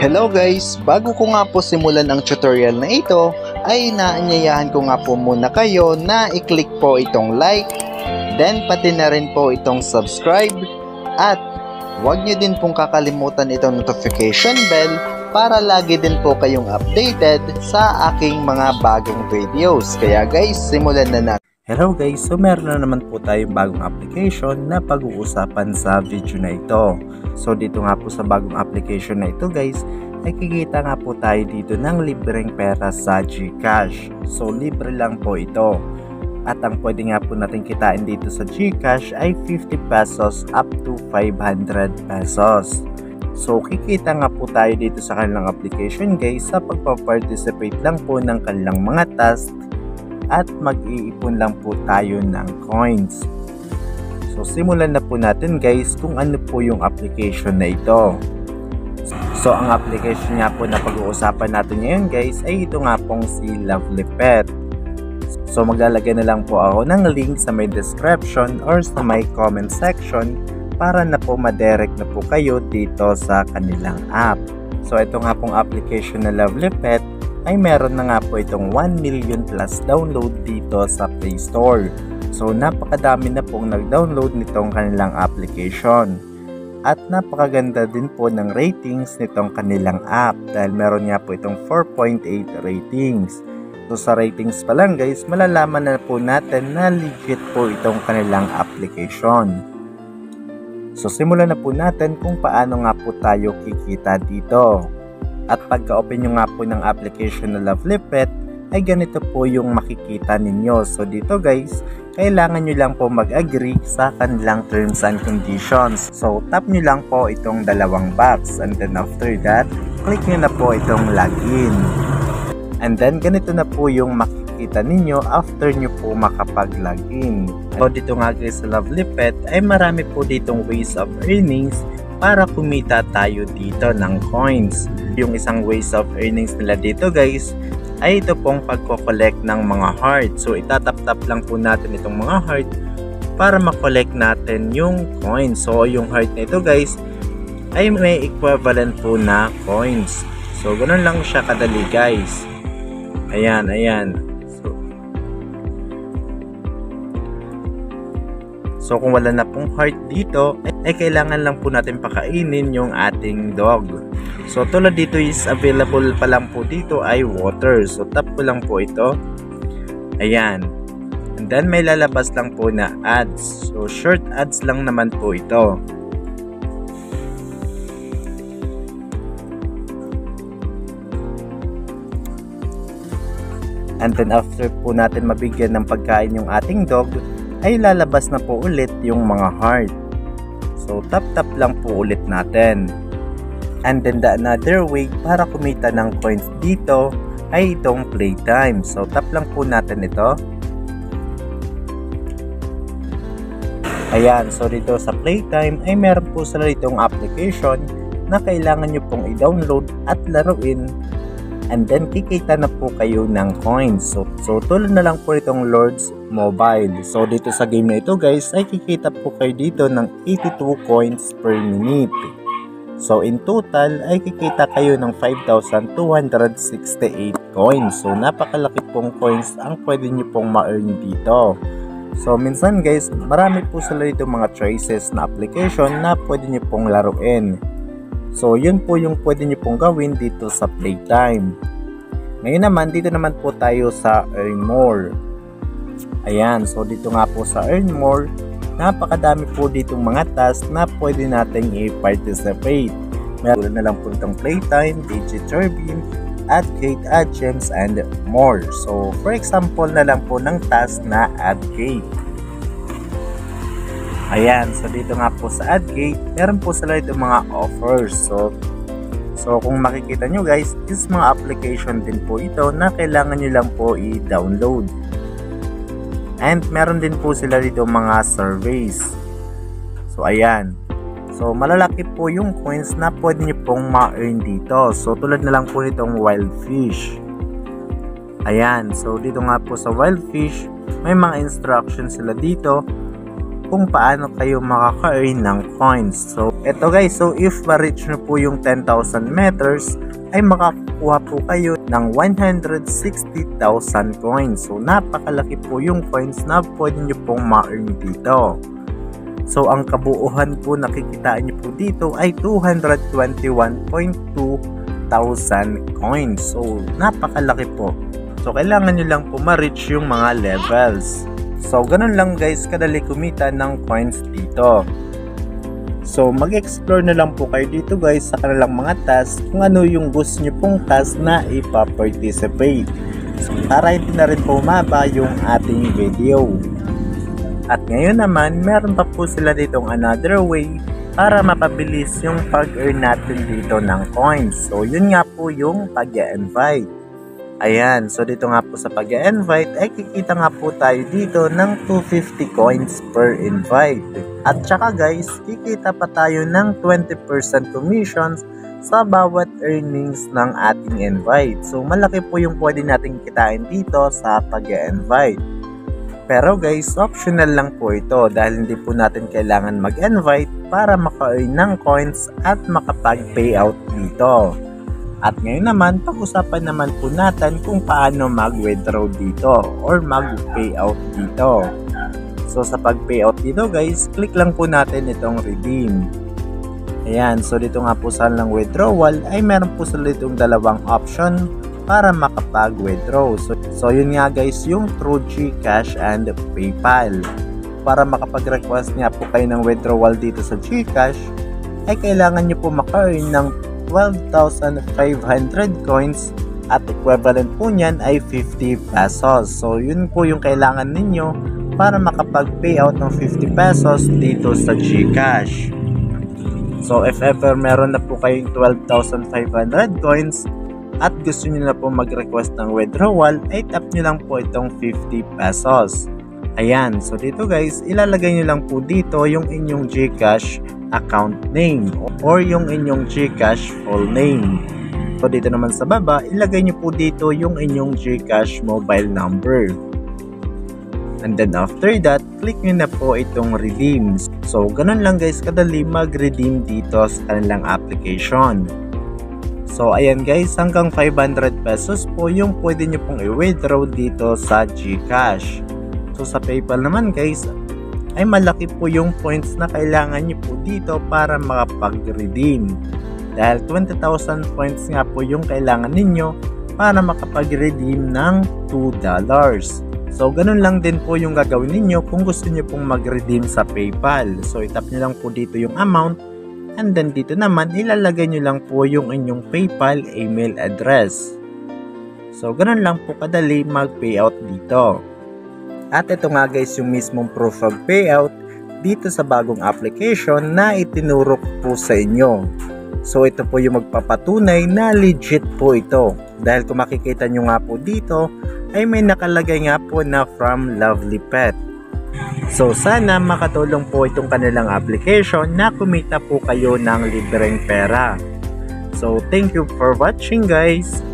Hello guys! Bago ko nga po simulan ang tutorial na ito, ay inaanyayahan ko nga po muna kayo na i-click po itong like, then pati na rin po itong subscribe, at huwag nyo din pong kakalimutan itong notification bell para lagi din po kayong updated sa aking mga bagong videos. Kaya guys, simulan na natin. Hello guys, so meron na naman po tayong bagong application na pag-uusapan sa video na ito. So dito nga po sa bagong application na ito guys, ay kikita nga po tayo dito ng libreng pera sa GCash. So libre lang po ito. At ang pwede nga po natin kitain dito sa GCash ay 50 pesos up to 500 pesos. So kikita nga po tayo dito sa kanilang application guys sa pagpa-participate lang po ng kanilang mga tasks at mag-iipon lang po tayo ng coins. So simulan na po natin guys kung ano po yung application na ito. So ang application nga po na pag-uusapan natin ngayon guys ay ito nga pong si Lovely Pet. So maglalagay na lang po ako ng link sa may description or sa may comment section para na po madirect na po kayo dito sa kanilang app. So ito nga pong application na Lovely Pet ay meron na nga po itong 1 million plus download dito sa Play Store. So napakadami na pong nag-download nitong kanilang application. At napakaganda din po ng ratings nitong kanilang app dahil meron nga po itong 4.8 ratings. So sa ratings pa lang guys, malalaman na po natin na legit po itong kanilang application. So simulan na po natin kung paano nga po tayo kikita dito. At pagka-open nyo nga po ng application na Lovely Pet, ay ganito po yung makikita ninyo. So dito guys, kailangan nyo lang po mag-agree sa kanilang terms and conditions. So tap nyo lang po itong dalawang box and then after that, click nyo na po itong login. And then ganito na po yung makikita ninyo after nyo po makapag-login. So dito nga guys sa Lovely Pet ay marami po ditong ways of earnings para kumita tayo dito ng coins. Yung isang ways of earnings nila dito guys ay ito pong pagko-collect ng mga heart. So itatap-tap lang po natin itong mga heart para makollect natin yung coins. So yung heart na ito guys ay may equivalent po na coins. So ganun lang siya kadali guys. Ayan, ayan. So kung wala na pong heart dito, ay kailangan lang po natin pakainin yung ating dog. So tulad dito is available pa lang po dito ay water. So tap ko lang po ito. Ayan. And then may lalabas lang po na ads. So short ads lang naman po ito. And then after po natin mabigyan ng pagkain yung ating dog, ay lalabas na po ulit yung mga heart. So tap-tap lang po ulit natin. And then the another way para kumita ng coins dito ay itong playtime. So tap lang po natin ito. Ayan, so dito sa playtime ay meron po sila itong application na kailangan nyo pong i-download at laruin. And then kikita na po kayo ng coins. So tulad na lang po itong Lords Mobile. So dito sa game na ito guys ay kikita po kayo dito ng 82 coins per minute. So in total ay kikita kayo ng 5,268 coins. So napakalaki pong coins ang pwede nyo pong ma-earn dito. So minsan guys, marami po sila dito mga choices na application na pwede nyo pong laruin. So yun po yung pwede nyo pong gawin dito sa playtime. Ngayon naman, dito naman po tayo sa earn more. Ayan, so dito nga po sa earn more, napakadami po ditong mga tasks na pwede natin i-participate. Meron na lang po itong playtime, digit turbine, add gate, add gems, and more. So for example na lang po ng task na add gate. Ayan, so dito nga po sa add gate, meron po sila itong mga offers. So kung makikita nyo guys, is mga application din po ito na kailangan nyo lang po i-download. And meron din po sila dito mga surveys. So ayan. So malalaki po yung coins na pwede nyo pong ma-earn dito. So tulad na lang po nitong wild fish. Ayan, so dito nga po sa wild fish, may mga instructions sila dito kung paano kayo makaka-earn ng coins. So eto guys, so if ma-reach nyo po yung 10,000 meters ay makakuha po kayo ng 160,000 coins. So napakalaki po yung coins na pwede nyo pong ma-earn dito. So ang kabuuhan po nakikitaan nyo po dito ay 221.2 thousand coins. So napakalaki po. So kailangan nyo lang po ma-reach yung mga levels. So ganun lang guys kadali kumita ng coins dito. So mag-explore na lang po kayo dito guys sa kanilang mga task kung ano yung gusto nyo pong task na ipa-participate. So para hindi na rin po umaba yung ating video. At ngayon naman meron pa po sila ditong another way para mapabilis yung pag-earn natin dito ng coins. So yun nga po yung pag-invite. Ayan, so dito nga po sa pag-invite ay kikita nga po tayo dito ng 250 coins per invite. At saka guys, kikita pa tayo ng 20% commissions sa bawat earnings ng ating invite. So malaki po yung pwede nating kitain dito sa pag-invite. Pero guys, optional lang po ito dahil hindi po natin kailangan mag-invite para maka-earn ng coins at makapag-payout dito. At ngayon naman, pag-usapan naman po natin kung paano mag-withdraw dito or mag-payout dito. So sa pag-payout dito guys, click lang po natin itong redeem. Ayan, so dito nga po sa lang withdrawal ay meron po sila itong dalawang option para makapag-withdraw. So yun nga guys, yung through GCash and PayPal. Para makapag-request nga po kayo ng withdrawal dito sa GCash, ay kailangan nyo po maka-earn ng 12,500 coins at equivalent po niyan ay 50 pesos. So yun po yung kailangan ninyo para makapag-payout ng 50 pesos dito sa GCash. So if ever meron na po kayong 12,500 coins at gusto niyo na po mag-request ng withdrawal, ay tap nyo lang po itong 50 pesos. Ayan, so dito guys, ilalagay nyo lang po dito yung inyong GCash account name or yung inyong GCash full name. So dito naman sa baba, ilagay nyo po dito yung inyong GCash mobile number. And then after that, click nyo na po itong redeem. So ganun lang guys kadali mag-redeem dito sa kanilang application. So ayan guys, hanggang 500 pesos po yung pwede nyo pong i-withdraw dito sa GCash. So sa PayPal naman guys, ay malaki po yung points na kailangan nyo po dito para makapag-redeem. Dahil 20,000 points nga po yung kailangan ninyo para makapag-redeem ng $2. So ganun lang din po yung gagawin ninyo kung gusto nyo pong mag-redeem sa PayPal. So itap nyo lang po dito yung amount and then dito naman ilalagay nyo lang po yung inyong PayPal email address. So ganun lang po kadali mag-payout dito. At ito nga guys yung mismong proof of payout dito sa bagong application na itinuro po sa inyo. So ito po yung magpapatunay na legit po ito. Dahil kung makikita nyo nga po dito ay may nakalagay nga po na from Lovely Pet. So sana makatulong po itong kanilang application na kumita po kayo ng libreng pera. So thank you for watching guys.